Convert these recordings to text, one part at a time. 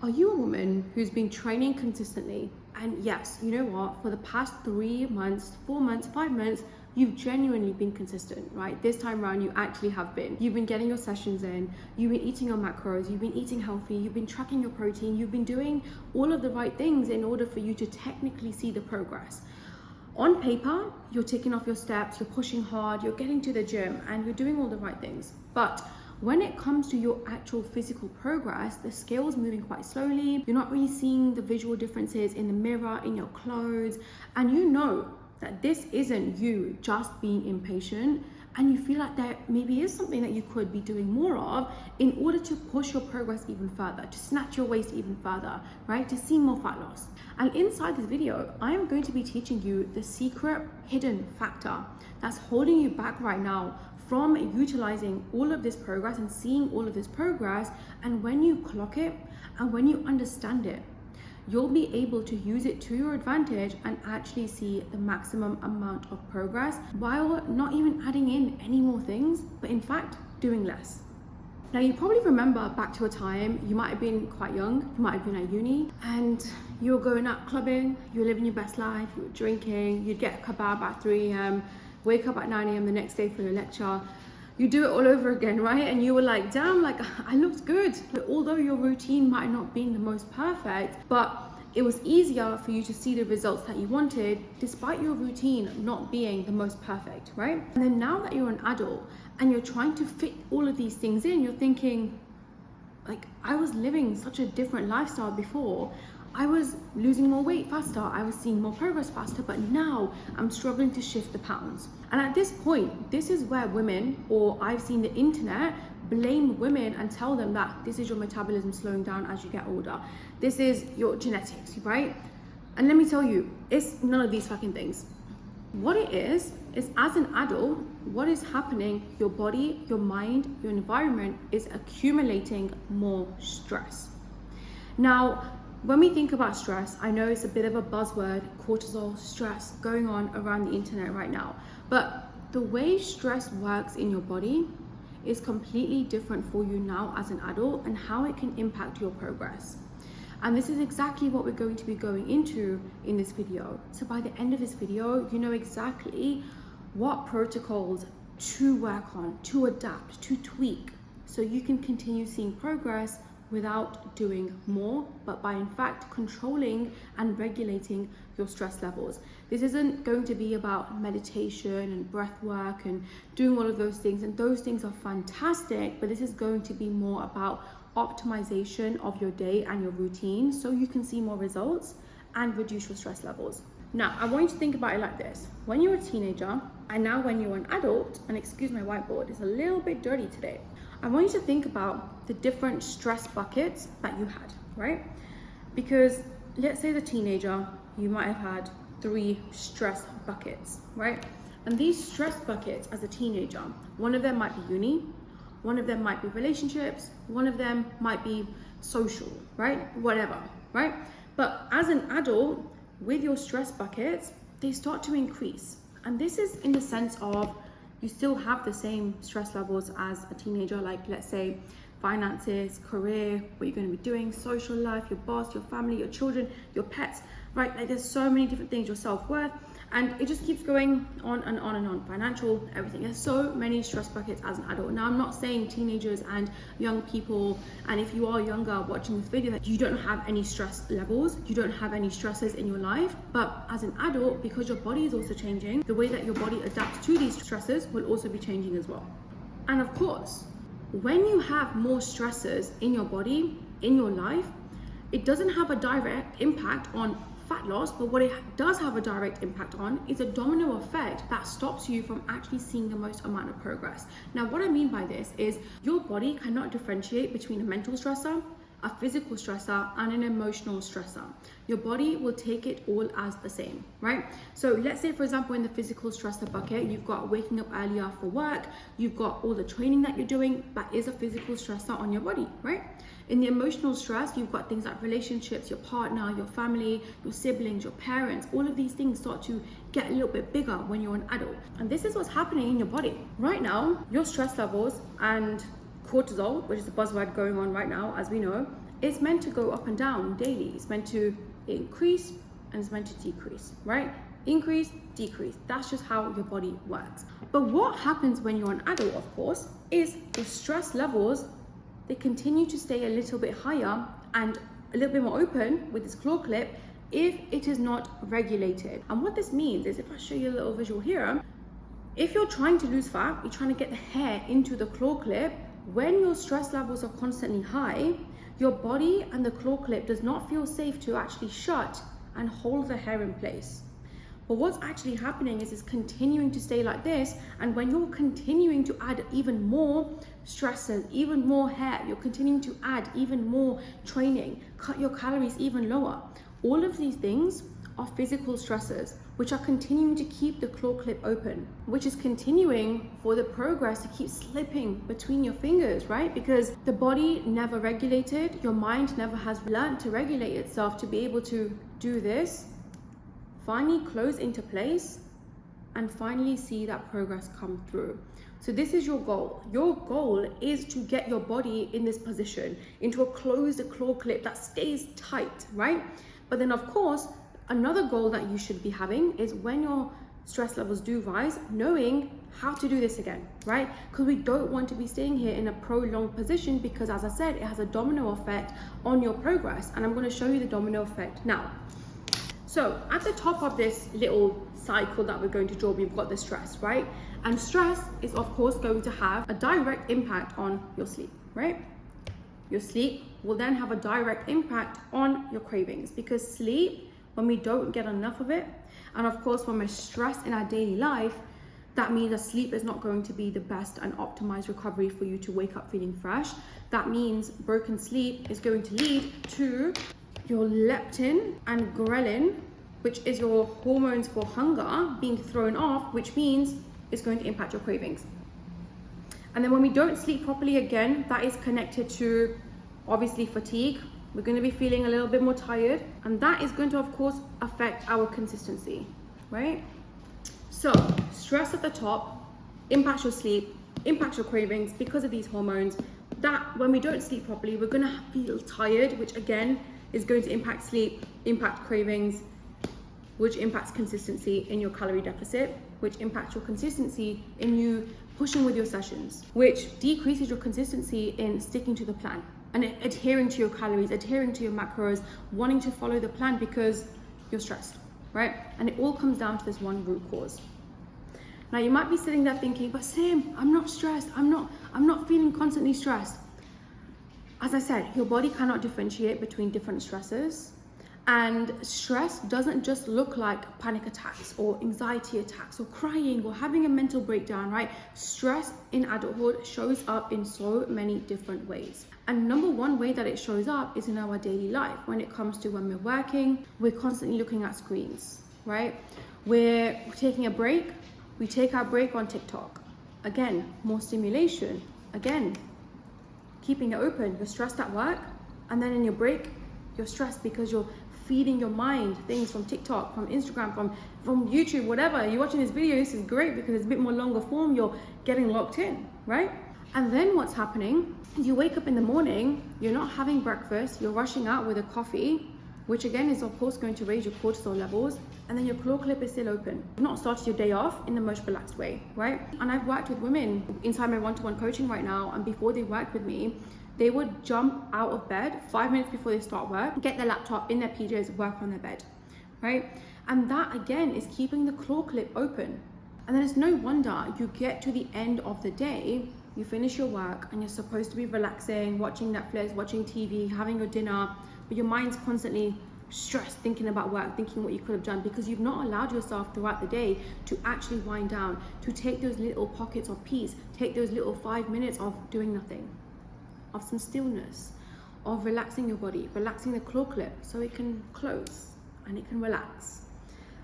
Are you a woman who's been training consistently? And yes, you know what? For the past 3 months, 4 months, 5 months, you've genuinely been consistent, right? This time around, you actually have been. You've been getting your sessions in, you've been eating your macros, you've been eating healthy, you've been tracking your protein, you've been doing all of the right things in order for you to technically see the progress. On paper, you're ticking off your steps, you're pushing hard, you're getting to the gym, and you're doing all the right things. But when it comes to your actual physical progress, the scale's moving quite slowly. You're not really seeing the visual differences in the mirror, in your clothes, and you know that this isn't you just being impatient, and you feel like there maybe is something that you could be doing more of in order to push your progress even further, to snatch your waist even further, right? To see more fat loss. And inside this video, I am going to be teaching you the secret hidden factor that's holding you back right now from utilizing all of this progress and seeing all of this progress. And when you clock it and when you understand it, you'll be able to use it to your advantage and actually see the maximum amount of progress while not even adding in any more things, but in fact doing less. Now, you probably remember back to a time, you might have been quite young, you might have been at uni, and you were going out clubbing, you were living your best life, you were drinking, you'd get a kebab at 3 a.m, wake up at 9 a.m. the next day for your lecture. You do it all over again, right? And you were like, damn, like I looked good. But although your routine might not be the most perfect, but it was easier for you to see the results that you wanted despite your routine not being the most perfect, right? And then now that you're an adult and you're trying to fit all of these things in, you're thinking, like, I was living such a different lifestyle before. I was losing more weight faster, I was seeing more progress faster, but now I'm struggling to shift the pounds. And at this point, this is where women, or I've seen the internet, blame women and tell them that this is your metabolism slowing down as you get older. This is your genetics, right? And let me tell you, it's none of these fucking things. What it is as an adult, what is happening, your body, your mind, your environment is accumulating more stress. Now, when we think about stress, I know it's a bit of a buzzword, cortisol, stress, going on around the internet right now. But the way stress works in your body is completely different for you now as an adult and how it can impact your progress. And this is exactly what we're going to be going into in this video. So by the end of this video, you know exactly what protocols to work on, to adapt, to tweak, so you can continue seeing progress without doing more, but by in fact controlling and regulating your stress levels. This isn't going to be about meditation and breath work and doing all of those things, and those things are fantastic, but this is going to be more about optimization of your day and your routine so you can see more results and reduce your stress levels. Now, I want you to think about it like this. When you're a teenager and now when you're an adult, and excuse my whiteboard, it's a little bit dirty today. I want you to think about the different stress buckets that you had, right? Because let's say the teenager, you might have had 3 stress buckets, right? And these stress buckets as a teenager, one of them might be uni, one of them might be relationships, one of them might be social, right? Whatever, right? But as an adult, with your stress buckets, they start to increase. And this is in the sense of you still have the same stress levels as a teenager, like let's say finances, career, what you're going to be doing, social life, your boss, your family, your children, your pets, right? Like there's so many different things, your self-worth, and it just keeps going on and on and on. Financial, everything. There's so many stress buckets as an adult. Now, I'm not saying teenagers and young people, and if you are younger watching this video, that you don't have any stress levels, you don't have any stresses in your life. But as an adult, because your body is also changing, the way that your body adapts to these stresses will also be changing as well. And of course, when you have more stresses in your body, in your life, it doesn't have a direct impact on fat loss, but what it does have a direct impact on is a domino effect that stops you from actually seeing the most amount of progress. Now, what I mean by this is your body cannot differentiate between a mental stressor, a physical stressor, and an emotional stressor. Your body will take it all as the same, right? So let's say, for example, in the physical stressor bucket, you've got waking up earlier for work, you've got all the training that you're doing, that is a physical stressor on your body, right? In the emotional stress, you've got things like relationships, your partner, your family, your siblings, your parents. All of these things start to get a little bit bigger when you're an adult. And this is what's happening in your body. Right now, your stress levels and cortisol, which is a buzzword going on right now, as we know, It's meant to go up and down daily. It's meant to increase and it's meant to decrease, right? Increase, decrease. That's just how your body works. But what happens when you're an adult, of course, is the stress levels, they continue to stay a little bit higher and a little bit more open with this claw clip if it is not regulated. And what this means is, if I show you a little visual here, if you're trying to lose fat, you're trying to get the hair into the claw clip, when your stress levels are constantly high, your body and the claw clip does not feel safe to actually shut and hold the hair in place. But what's actually happening is it's continuing to stay like this, and when you're continuing to add even more stresses, even more hair, you're continuing to add even more training, cut your calories even lower. All of these things are physical stresses, which are continuing to keep the claw clip open, which is continuing for the progress to keep slipping between your fingers, right? Because the body never regulated, your mind never has learned to regulate itself to be able to do this, finally close into place, and finally see that progress come through. So this is your goal. Your goal is to get your body in this position, into a closed claw clip that stays tight, right? But then of course, another goal that you should be having is when your stress levels do rise, knowing how to do this again, right? Because we don't want to be staying here in a prolonged position, because as I said, it has a domino effect on your progress. And I'm going to show you the domino effect now. So at the top of this little cycle that we're going to draw, we've got the stress, right? And stress is of course going to have a direct impact on your sleep, right? Your sleep will then have a direct impact on your cravings, because sleep, when we don't get enough of it, and of course when we're stressed in our daily life, that means that sleep is not going to be the best and optimized recovery for you to wake up feeling fresh. That means broken sleep is going to lead to your leptin and ghrelin, which is your hormones for hunger, being thrown off, which means it's going to impact your cravings. And then when we don't sleep properly, again, that is connected to obviously fatigue. We're going to be feeling a little bit more tired, and that is going to of course affect our consistency, right? So stress at the top impacts your sleep, impacts your cravings because of these hormones. That when we don't sleep properly, we're going to feel tired, which again is going to impact sleep, impact cravings, which impacts consistency in your calorie deficit, which impacts your consistency in you pushing with your sessions, which decreases your consistency in sticking to the plan and adhering to your calories, adhering to your macros, wanting to follow the plan because you're stressed, right? And it all comes down to this one root cause. Now you might be sitting there thinking, but Sam, I'm not stressed. I'm not feeling constantly stressed. As I said, your body cannot differentiate between different stresses, and stress doesn't just look like panic attacks or anxiety attacks or crying or having a mental breakdown, right? Stress in adulthood shows up in so many different ways. And number one way that it shows up is in our daily life. When it comes to when we're working, we're constantly looking at screens, right? We're taking a break, we take our break on TikTok. Again, more stimulation. Again, keeping it open. You're stressed at work, and then in your break, you're stressed because you're feeding your mind things from TikTok, from Instagram, from YouTube, whatever. You're watching this video, this is great because it's a bit more longer form, you're getting locked in, right? And then what's happening is you wake up in the morning, you're not having breakfast, you're rushing out with a coffee, which again is of course going to raise your cortisol levels, and then your claw clip is still open. You've not started your day off in the most relaxed way, right? And I've worked with women inside my one-to-one coaching right now, and before they worked with me, they would jump out of bed 5 minutes before they start work, get their laptop in their PJs, work on their bed, right? And that again is keeping the claw clip open. And then it's no wonder you get to the end of the day, you finish your work and you're supposed to be relaxing, watching Netflix, watching TV, having your dinner, but your mind's constantly stressed, thinking about work, thinking what you could have done, because you've not allowed yourself throughout the day to actually wind down, to take those little pockets of peace, take those little 5 minutes of doing nothing, of some stillness, of relaxing your body, relaxing the claw clip so it can close and it can relax.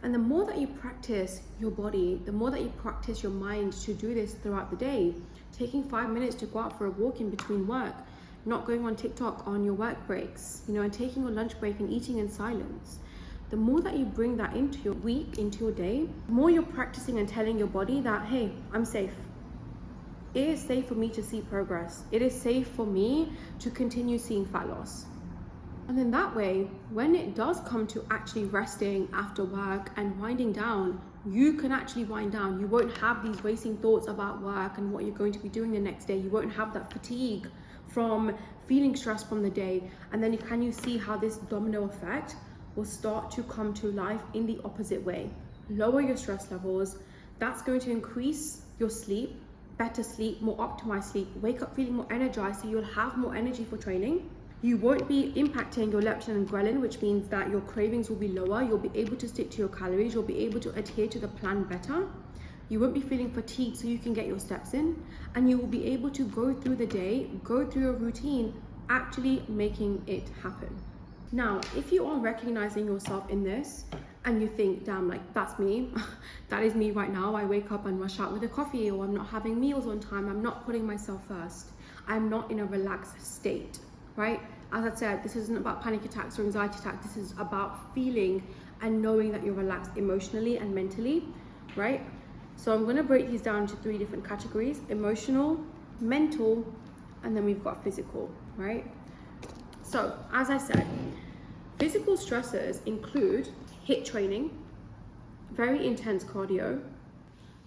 And the more that you practice your body, the more that you practice your mind to do this throughout the day, taking 5 minutes to go out for a walk in between work, not going on TikTok on your work breaks, and taking your lunch break and eating in silence. The more that you bring that into your week, into your day, the more you're practicing and telling your body that, hey, I'm safe. It is safe for me to see progress. It is safe for me to continue seeing fat loss, And then that way, when it does come to actually resting after work and winding down, you can actually wind down. You won't have these racing thoughts about work and what you're going to be doing the next day. You won't have that fatigue from feeling stressed from the day. And then can you see how this domino effect will start to come to life in the opposite way? Lower your stress levels. That's going to increase your sleep, better sleep, more optimized sleep, wake up feeling more energized, so you'll have more energy for training. You won't be impacting your leptin and ghrelin, which means that your cravings will be lower. You'll be able to stick to your calories. You'll be able to adhere to the plan better. You won't be feeling fatigued, so you can get your steps in, and you will be able to go through the day, go through your routine, actually making it happen. Now, if you are recognizing yourself in this and you think, damn, like that's me, that is me right now. I wake up and rush out with a coffee, or I'm not having meals on time. I'm not putting myself first. I'm not in a relaxed state, right? As I said, this isn't about panic attacks or anxiety attacks. This is about feeling and knowing that you're relaxed emotionally and mentally, right? So I'm going to break these down into 3 different categories: emotional, mental, and then we've got physical, right? So as I said, physical stressors include HIIT training, very intense cardio,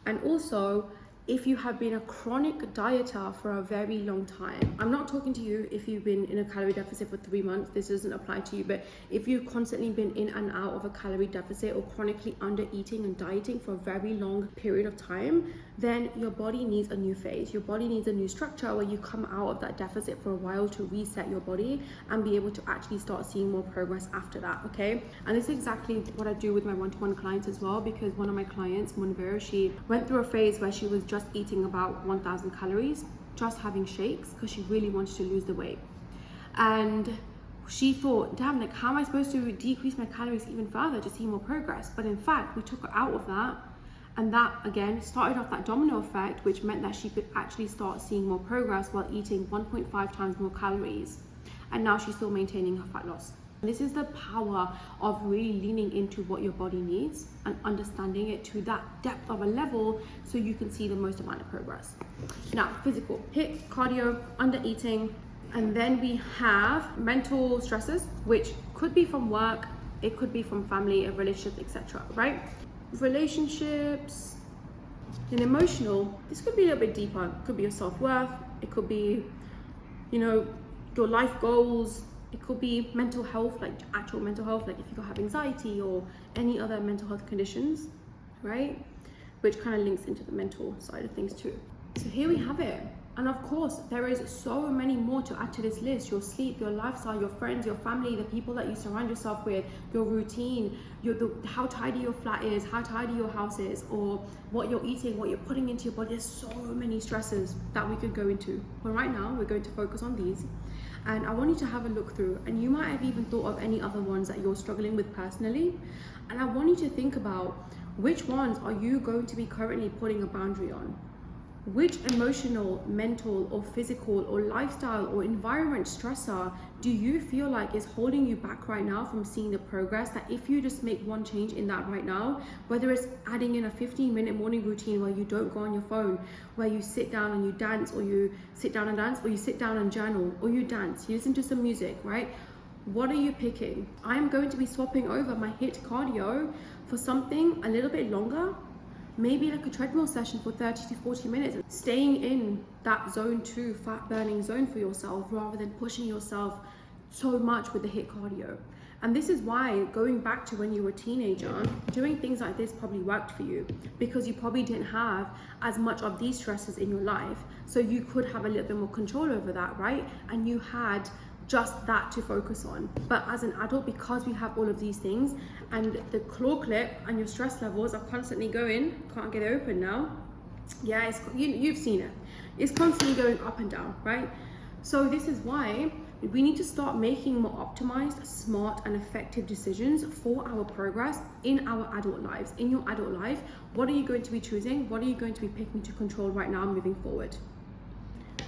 and also if you have been a chronic dieter for a very long time. I'm not talking to you if you've been in a calorie deficit for 3 months, this doesn't apply to you, but if you've constantly been in and out of a calorie deficit or chronically under eating and dieting for a very long period of time, then your body needs a new phase. Your body needs a new structure where you come out of that deficit for a while to reset your body and be able to actually start seeing more progress after that, okay? And this is exactly what I do with my one-to-one clients as well, because one of my clients, Monvera, she went through a phase where she was just eating about 1,000 calories, just having shakes, because she really wanted to lose the weight. And she thought, damn, like how am I supposed to decrease my calories even further to see more progress? But in fact, we took her out of that, and that again started off that domino effect, which meant that she could actually start seeing more progress while eating 1.5 times more calories. And now she's still maintaining her fat loss. This is the power of really leaning into what your body needs and understanding it to that depth of a level so you can see the most amount of progress. Now, physical, HIIT, cardio, under eating, and then we have mental stresses, which could be from work, it could be from family, relationships, etc., right? Relationships and emotional, this could be a little bit deeper. It could be your self-worth, it could be, you know, your life goals. It could be mental health, like actual mental health, like if you have anxiety or any other mental health conditions, right? Which kind of links into the mental side of things too. So here we have it. And of course, there is so many more to add to this list: your sleep, your lifestyle, your friends, your family, the people that you surround yourself with, your routine, how tidy your flat is, how tidy your house is, or what you're eating, what you're putting into your body. There's so many stresses that we could go into. But right now, we're going to focus on these. And I want you to have a look through, and you might have even thought of any other ones that you're struggling with personally. And I want you to think about which ones are you going to be currently putting a boundary on? Which emotional, mental, or physical, or lifestyle, or environment stressor do you feel like is holding you back right now from seeing the progress that if you just make one change in that right now, whether it's adding in a 15-minute morning routine where you don't go on your phone, where you sit down and you dance, or you sit down and dance, or you sit down and journal, or you dance, you listen to some music, right? What are you picking? I'm going to be swapping over my HIIT cardio for something a little bit longer, maybe like a treadmill session for 30 to 40 minutes, staying in that zone 2 fat burning zone for yourself rather than pushing yourself so much with the HIIT cardio. And this is why, going back to when you were a teenager, doing things like this probably worked for you, because you probably didn't have as much of these stresses in your life, so you could have a little bit more control over that, right? And you had just that to focus on. But as an adult, because we have all of these things and the claw clip and your stress levels are constantly going, can't get it open now. Yeah, you've seen it. It's constantly going up and down, right? So this is why we need to start making more optimized, smart, and effective decisions for our progress in our adult lives. In your adult life, what are you going to be choosing? What are you going to be picking to control right now moving forward?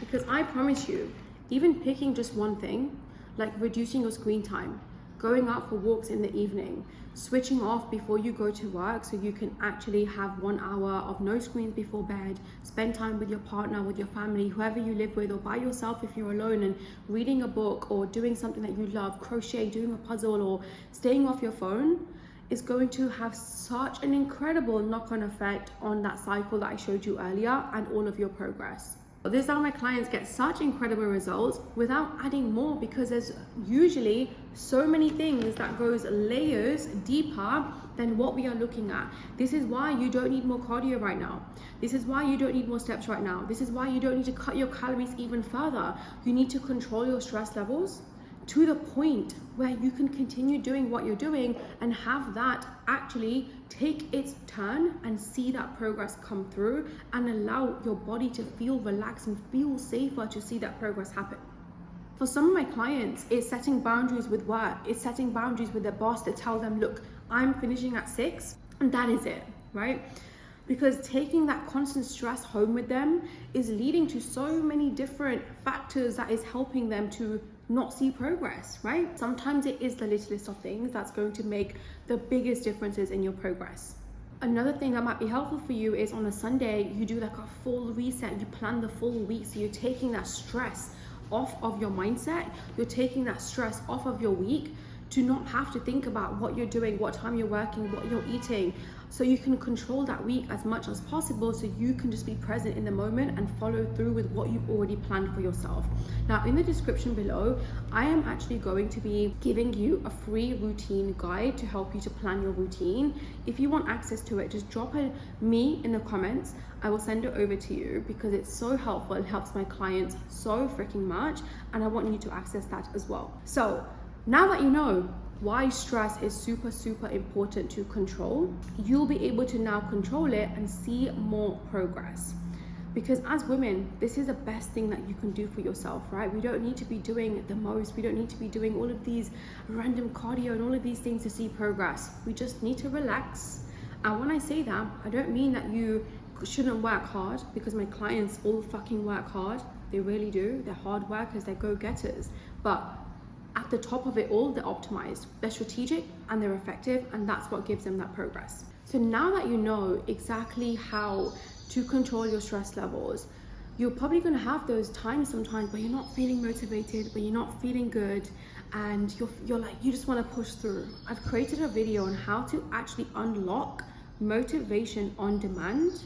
Because I promise you, even picking just one thing, like reducing your screen time, going out for walks in the evening, switching off before you go to work so you can actually have 1 hour of no screens before bed, spend time with your partner, with your family, whoever you live with, or by yourself if you're alone, and reading a book or doing something that you love, crochet, doing a puzzle, or staying off your phone, is going to have such an incredible knock-on effect on that cycle that I showed you earlier and all of your progress. This is how my clients get such incredible results without adding more, because there's usually so many things that goes layers deeper than what we are looking at. This is why you don't need more cardio right now. This is why you don't need more steps right now. This is why you don't need to cut your calories even further. You need to control your stress levels to the point where you can continue doing what you're doing and have that actually take its turn and see that progress come through and allow your body to feel relaxed and feel safer to see that progress happen. For some of my clients, it's setting boundaries with work. It's setting boundaries with their boss to tell them, look, I'm finishing at 6 and that is it, right? Because taking that constant stress home with them is leading to so many different factors that is helping them to not see progress, right? Sometimes it is the littlest of things that's going to make the biggest differences in your progress. Another thing that might be helpful for you is on a Sunday, you do like a full reset, you plan the full week. So you're taking that stress off of your mindset, you're taking that stress off of your week to not have to think about what you're doing, what time you're working, what you're eating. So you can control that week as much as possible so you can just be present in the moment and follow through with what you've already planned for yourself. Now, in the description below, I am actually going to be giving you a free routine guide to help you to plan your routine. If you want access to it, just drop me in the comments. I will send it over to you because it's so helpful. It helps my clients so freaking much, and I want you to access that as well. So now that you know why stress is super important to control, you'll be able to now control it and see more progress. Because as women, this is the best thing that you can do for yourself, right? We don't need to be doing the most. We don't need to be doing all of these random cardio and all of these things to see progress. We just need to relax. And when I say that, I don't mean that you shouldn't work hard, because my clients all fucking work hard. They really do. They're hard workers, they're go-getters. But at the top of it all, they're optimized, they're strategic, and they're effective, and that's what gives them that progress. So now that you know exactly how to control your stress levels, you're probably going to have those times sometimes where you're not feeling motivated, where you're not feeling good, and you're like, you just want to push through. I've created a video on how to actually unlock motivation on demand.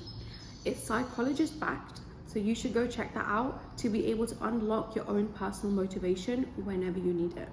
It's psychologist backed, so you should go check that out to be able to unlock your own personal motivation whenever you need it.